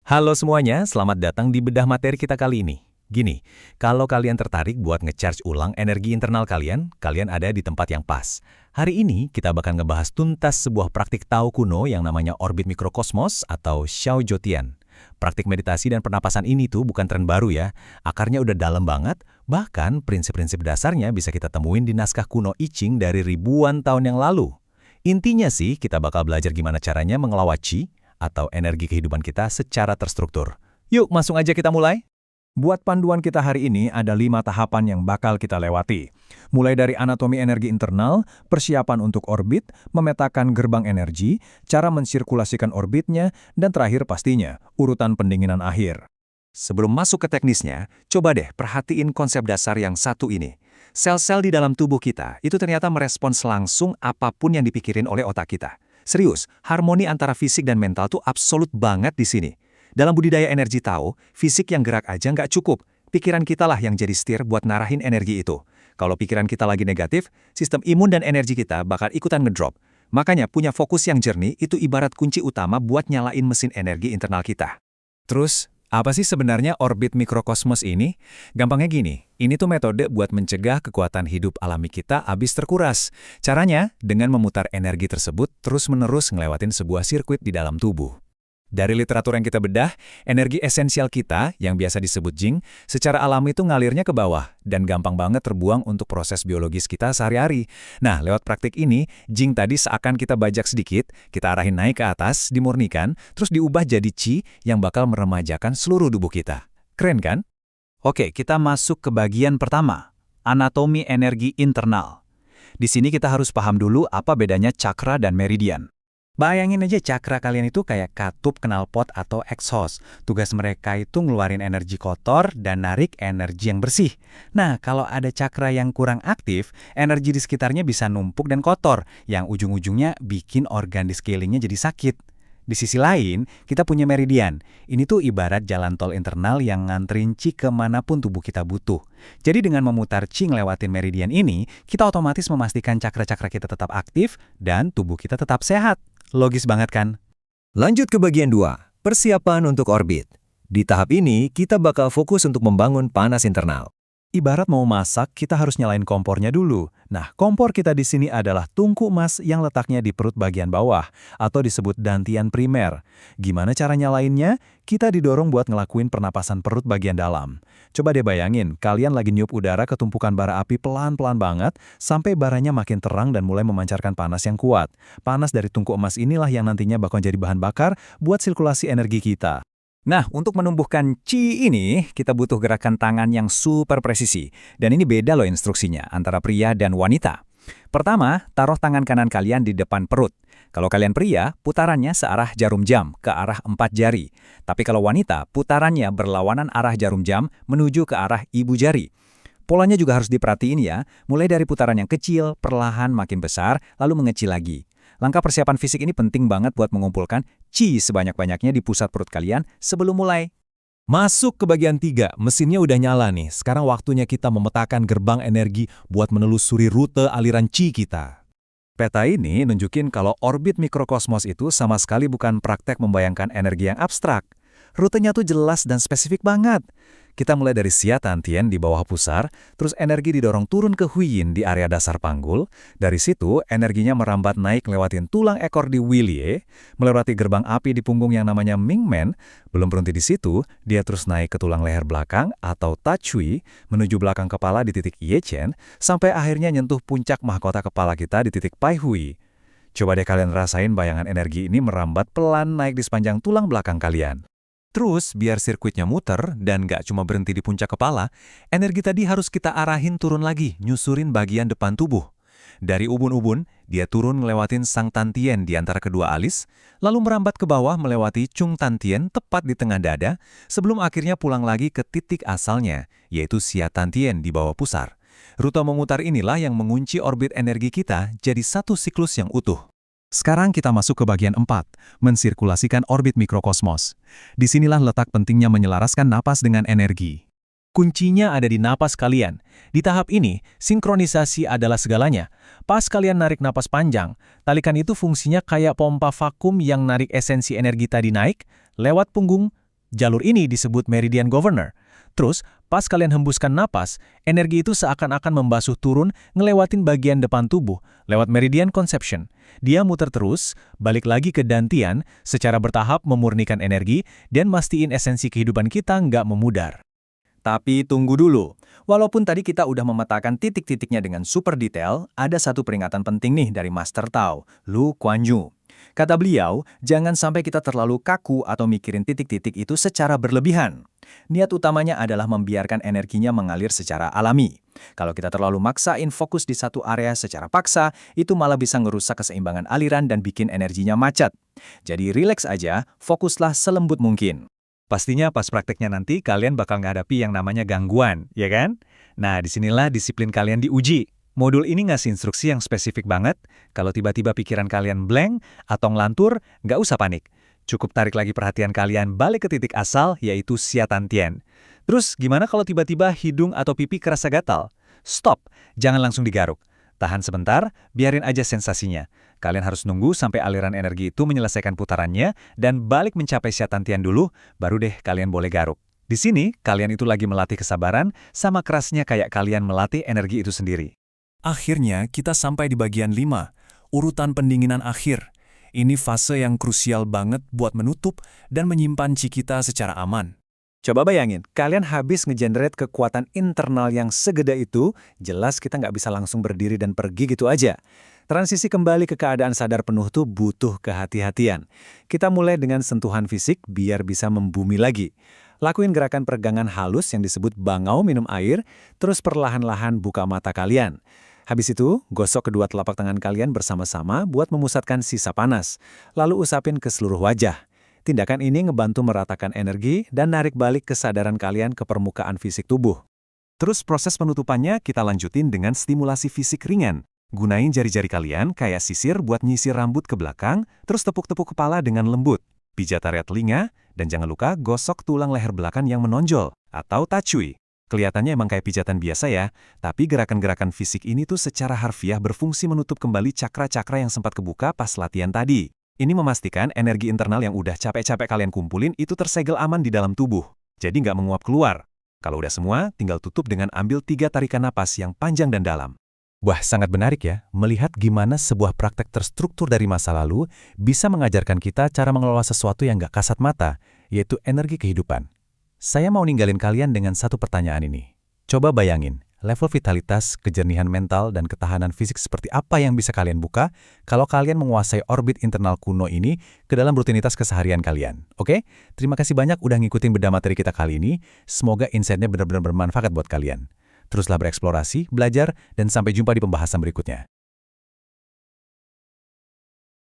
Halo semuanya, selamat datang di bedah materi kita kali ini. Gini, kalau kalian tertarik buat nge-charge ulang energi internal kalian, kalian ada di tempat yang pas. Hari ini kita bakal ngebahas tuntas sebuah praktik Tao kuno yang namanya orbit mikrokosmos atau Xiao Jotian. Praktik meditasi dan pernapasan ini tuh bukan tren baru ya, akarnya udah dalam banget, bahkan prinsip-prinsip dasarnya bisa kita temuin di naskah kuno I Ching dari ribuan tahun yang lalu. Intinya sih, kita bakal belajar gimana caranya mengelola Qi, atau energi kehidupan kita secara terstruktur. Yuk, langsung aja kita mulai. Buat panduan kita hari ini ada 5 tahapan yang bakal kita lewati. Mulai dari anatomi energi internal, persiapan untuk orbit, memetakan gerbang energi, cara mensirkulasikan orbitnya, dan terakhir pastinya, urutan pendinginan akhir. Sebelum masuk ke teknisnya, coba deh perhatiin konsep dasar yang satu ini. Sel-sel di dalam tubuh kita itu ternyata merespons langsung apapun yang dipikirin oleh otak kita. Serius, harmoni antara fisik dan mental tuh absolut banget di sini. Dalam budidaya energi Tao, fisik yang gerak aja nggak cukup. Pikiran kita lah yang jadi setir buat narahin energi itu. Kalau pikiran kita lagi negatif, sistem imun dan energi kita bakal ikutan ngedrop. Makanya punya fokus yang jernih itu ibarat kunci utama buat nyalain mesin energi internal kita. Terus, apa sih sebenarnya orbit mikrokosmos ini? Gampangnya gini, ini tuh metode buat mencegah kekuatan hidup alami kita habis terkuras. Caranya, dengan memutar energi tersebut terus-menerus ngelewatin sebuah sirkuit di dalam tubuh. Dari literatur yang kita bedah, energi esensial kita, yang biasa disebut Jing, secara alami itu ngalirnya ke bawah, dan gampang banget terbuang untuk proses biologis kita sehari-hari. Nah, lewat praktik ini, Jing tadi seakan kita bajak sedikit, kita arahin naik ke atas, dimurnikan, terus diubah jadi Qi yang bakal meremajakan seluruh tubuh kita. Keren kan? Oke, kita masuk ke bagian pertama, anatomi energi internal. Di sini kita harus paham dulu apa bedanya cakra dan meridian. Bayangin aja cakra kalian itu kayak katup knalpot atau exhaust. Tugas mereka itu ngeluarin energi kotor dan narik energi yang bersih. Nah, kalau ada cakra yang kurang aktif, energi di sekitarnya bisa numpuk dan kotor, yang ujung-ujungnya bikin organ di sekelilingnya jadi sakit. Di sisi lain, kita punya meridian. Ini tuh ibarat jalan tol internal yang nganterin Qi kemanapun tubuh kita butuh. Jadi dengan memutar Qi ngelewatin meridian ini, kita otomatis memastikan cakra-cakra kita tetap aktif dan tubuh kita tetap sehat. Logis banget kan? Lanjut ke bagian 2, persiapan untuk orbit. Di tahap ini, kita bakal fokus untuk membangun panas internal. Ibarat mau masak, kita harus nyalain kompornya dulu. Nah, kompor kita di sini adalah tungku emas yang letaknya di perut bagian bawah, atau disebut dantian primer. Gimana cara nyalainnya? Kita didorong buat ngelakuin pernapasan perut bagian dalam. Coba deh bayangin, kalian lagi niup udara ke tumpukan bara api pelan-pelan banget, sampai baranya makin terang dan mulai memancarkan panas yang kuat. Panas dari tungku emas inilah yang nantinya bakal jadi bahan bakar buat sirkulasi energi kita. Nah, untuk menumbuhkan Qi ini, kita butuh gerakan tangan yang super presisi. Dan ini beda loh instruksinya antara pria dan wanita. Pertama, taruh tangan kanan kalian di depan perut. Kalau kalian pria, putarannya searah jarum jam, ke arah 4 jari. Tapi kalau wanita, putarannya berlawanan arah jarum jam menuju ke arah ibu jari. Polanya juga harus diperhatiin ya, mulai dari putaran yang kecil, perlahan makin besar, lalu mengecil lagi. Langkah persiapan fisik ini penting banget buat mengumpulkan Qi sebanyak-banyaknya di pusat perut kalian sebelum mulai. Masuk ke bagian 3, mesinnya udah nyala nih. Sekarang waktunya kita memetakan gerbang energi buat menelusuri rute aliran Qi kita. Peta ini nunjukin kalau orbit mikrokosmos itu sama sekali bukan praktek membayangkan energi yang abstrak. Rutenya tuh jelas dan spesifik banget. Kita mulai dari Xia Tantien di bawah pusar, terus energi didorong turun ke Huyin di area dasar panggul. Dari situ, energinya merambat naik lewatin tulang ekor di Wilie, melewati gerbang api di punggung yang namanya Mingmen. Belum berhenti di situ, dia terus naik ke tulang leher belakang atau Tachui, menuju belakang kepala di titik Yechen, sampai akhirnya nyentuh puncak mahkota kepala kita di titik Pai Hui. Coba deh kalian rasain bayangan energi ini merambat pelan naik di sepanjang tulang belakang kalian. Terus, biar sirkuitnya muter dan nggak cuma berhenti di puncak kepala, energi tadi harus kita arahin turun lagi, nyusurin bagian depan tubuh. Dari ubun-ubun, dia turun ngelewatin Sang Tantien di antara kedua alis, lalu merambat ke bawah melewati Chung Tantien tepat di tengah dada, sebelum akhirnya pulang lagi ke titik asalnya, yaitu Xia Tantien di bawah pusar. Rute memutar inilah yang mengunci orbit energi kita jadi satu siklus yang utuh. Sekarang kita masuk ke bagian 4, mensirkulasikan orbit mikrokosmos. Disinilah letak pentingnya menyelaraskan napas dengan energi. Kuncinya ada di napas kalian. Di tahap ini, sinkronisasi adalah segalanya. Pas kalian narik napas panjang, talikan itu fungsinya kayak pompa vakum yang narik esensi energi tadi naik, lewat punggung, Jalur ini disebut meridian governor. Terus, pas kalian hembuskan napas, energi itu seakan-akan membasuh turun ngelewatin bagian depan tubuh lewat meridian conception. Dia muter terus, balik lagi ke dantian, secara bertahap memurnikan energi dan mastiin esensi kehidupan kita nggak memudar. Tapi tunggu dulu. Walaupun tadi kita udah memetakan titik-titiknya dengan super detail, ada satu peringatan penting nih dari Master Tao, Lu Kuan Yu. Kata beliau, jangan sampai kita terlalu kaku atau mikirin titik-titik itu secara berlebihan. Niat utamanya adalah membiarkan energinya mengalir secara alami. Kalau kita terlalu maksain fokus di satu area secara paksa, itu malah bisa ngerusak keseimbangan aliran dan bikin energinya macet. Jadi rileks aja, fokuslah selembut mungkin. Pastinya pas prakteknya nanti kalian bakal menghadapi yang namanya gangguan, ya kan? Nah, disinilah disiplin kalian diuji. Modul ini ngasih instruksi yang spesifik banget. Kalau tiba-tiba pikiran kalian blank atau ngelantur, nggak usah panik. Cukup tarik lagi perhatian kalian balik ke titik asal, yaitu Xiatantian. Terus, gimana kalau tiba-tiba hidung atau pipi kerasa gatal? Stop, jangan langsung digaruk. Tahan sebentar, biarin aja sensasinya. Kalian harus nunggu sampai aliran energi itu menyelesaikan putarannya dan balik mencapai Xiatantian dulu, baru deh kalian boleh garuk. Di sini, kalian itu lagi melatih kesabaran, sama kerasnya kayak kalian melatih energi itu sendiri. Akhirnya, kita sampai di bagian 5, urutan pendinginan akhir. Ini fase yang krusial banget buat menutup dan menyimpan chi kita secara aman. Coba bayangin, kalian habis ngegenerate kekuatan internal yang segede itu, jelas kita nggak bisa langsung berdiri dan pergi gitu aja. Transisi kembali ke keadaan sadar penuh tuh butuh kehati-hatian. Kita mulai dengan sentuhan fisik biar bisa membumi lagi. Lakuin gerakan peregangan halus yang disebut bangau minum air, terus perlahan-lahan buka mata kalian. Habis itu, gosok kedua telapak tangan kalian bersama-sama buat memusatkan sisa panas. Lalu usapin ke seluruh wajah. Tindakan ini ngebantu meratakan energi dan narik balik kesadaran kalian ke permukaan fisik tubuh. Terus proses penutupannya kita lanjutin dengan stimulasi fisik ringan. Gunain jari-jari kalian kayak sisir buat nyisir rambut ke belakang, terus tepuk-tepuk kepala dengan lembut. Pijat area telinga, dan jangan lupa gosok tulang leher belakang yang menonjol, atau tachui. Kelihatannya emang kayak pijatan biasa ya, tapi gerakan-gerakan fisik ini tuh secara harfiah berfungsi menutup kembali cakra-cakra yang sempat kebuka pas latihan tadi. Ini memastikan energi internal yang udah capek-capek kalian kumpulin itu tersegel aman di dalam tubuh. Jadi nggak menguap keluar. Kalau udah semua, tinggal tutup dengan ambil 3 tarikan napas yang panjang dan dalam. Wah, sangat menarik ya, melihat gimana sebuah praktek terstruktur dari masa lalu bisa mengajarkan kita cara mengelola sesuatu yang nggak kasat mata, yaitu energi kehidupan. Saya mau ninggalin kalian dengan satu pertanyaan ini. Coba bayangin, level vitalitas, kejernihan mental, dan ketahanan fisik seperti apa yang bisa kalian buka kalau kalian menguasai orbit internal kuno ini ke dalam rutinitas keseharian kalian. Oke? Terima kasih banyak udah ngikutin bedah materi kita kali ini. Semoga insight-nya benar-benar bermanfaat buat kalian. Teruslah bereksplorasi, belajar, dan sampai jumpa di pembahasan berikutnya.